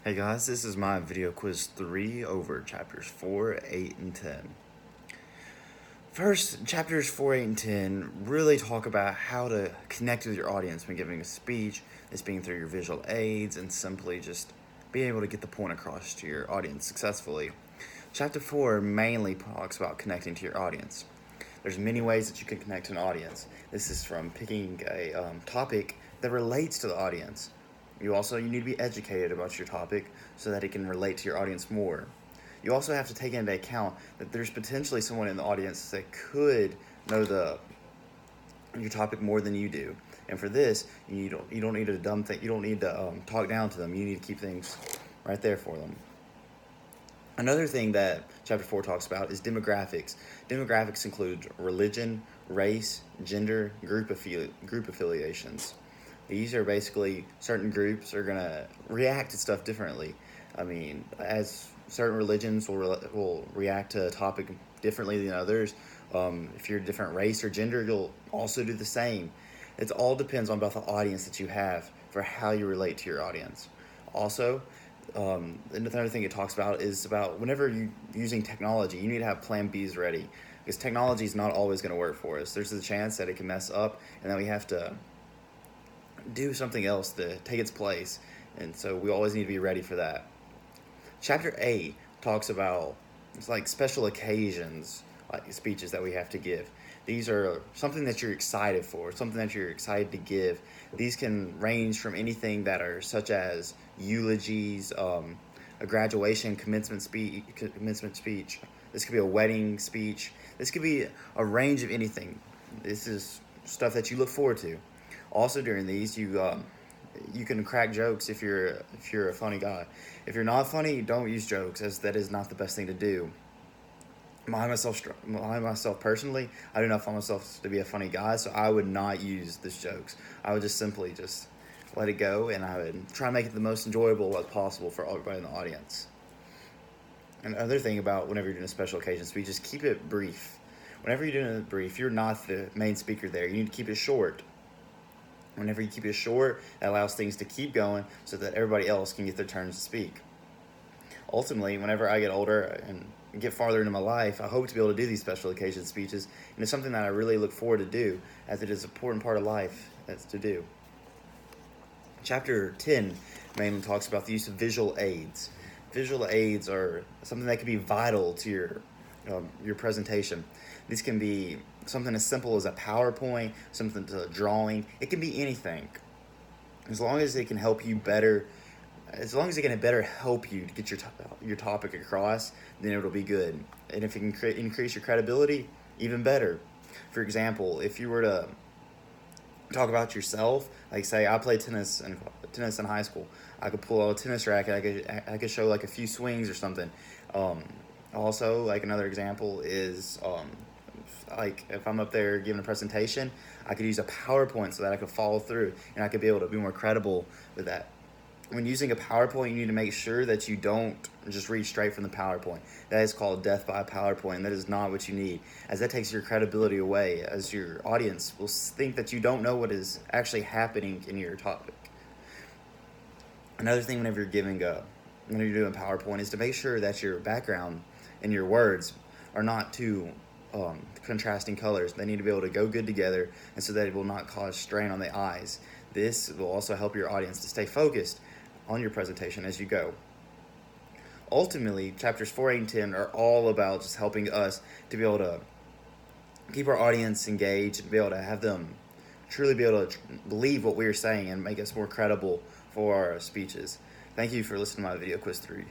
Hey guys, this is my video quiz 3 over chapters 4, 8, and 10. First, chapters 4, 8, and 10 really talk about how to connect with your audience when giving a speech, this being through your visual aids, and simply just being able to get the point across to your audience successfully. Chapter 4 mainly talks about connecting to your audience. There's many ways that you can connect to an audience. This is from picking a topic that relates to the audience. You need to be educated about your topic so that it can relate to your audience more. You also have to take into account that there's potentially someone in the audience that could know your topic more than you do. And for this, you don't need a dumb thing. You don't need to talk down to them. You need to keep things right there for them. Another thing that chapter 4 talks about is demographics. Demographics include religion, race, gender, group affiliations. These are basically certain groups are going to react to stuff differently. I mean, as certain religions will react to a topic differently than others. If you're a different race or gender, you'll also do the same. It all depends on about the audience that you have for how you relate to your audience. Also, another thing it talks about is about whenever you're using technology, you need to have plan Bs ready, because technology is not always going to work for us. There's a chance that it can mess up and then we have to do something else to take its place, and so we always need to be ready for that. Chapter 8 talks about special occasions, like speeches that we have to give. These are something that you're excited for, something that you're excited to give. These can range from anything that are such as eulogies, a graduation commencement speech. This could be a wedding speech. This could be a range of anything. This is stuff that you look forward to. Also, during these, you can crack jokes if you're a funny guy. If you're not funny, don't use jokes, as that is not the best thing to do. Myself personally, I do not find myself to be a funny guy, so I would not use these jokes. I would just simply let it go, and I would try to make it the most enjoyable as possible for everybody in the audience. Another thing about whenever you're doing a special occasion speech is keep it brief. Whenever you're doing a brief, you're not the main speaker there. You need to keep it short. Whenever you keep it short, that allows things to keep going so that everybody else can get their turns to speak. Ultimately, whenever I get older and get farther into my life, I hope to be able to do these special occasion speeches, and it's something that I really look forward to do, as it is an important part of life that's to do. Chapter 10 mainly talks about the use of visual aids. Visual aids are something that can be vital to your presentation. These can be something as simple as a PowerPoint, something to a drawing. It can be anything. As long as it can help you better, as long as it can better help you to get your topic across, then it'll be good. And if it can increase your credibility, even better. For example, if you were to talk about yourself, like say I played tennis in high school, I could pull out a tennis racket. I could show like a few swings or something. Also, like another example is like if I'm up there giving a presentation, I could use a PowerPoint so that I could follow through and I could be able to be more credible with that. When using a PowerPoint, you need to make sure that you don't just read straight from the PowerPoint. That is called death by PowerPoint, and that is not what you need, as that takes your credibility away, as your audience will think that you don't know what is actually happening in your topic. Another thing whenever you're doing PowerPoint is to make sure that your background and your words are not too contrasting colors. They need to be able to go good together, and so that it will not cause strain on the eyes. This will also help your audience to stay focused on your presentation as you go. Ultimately, chapters 4, 8, and 10 are all about just helping us to be able to keep our audience engaged and be able to have them truly be able to believe what we're saying and make us more credible for our speeches. Thank you for listening to my video quiz 3.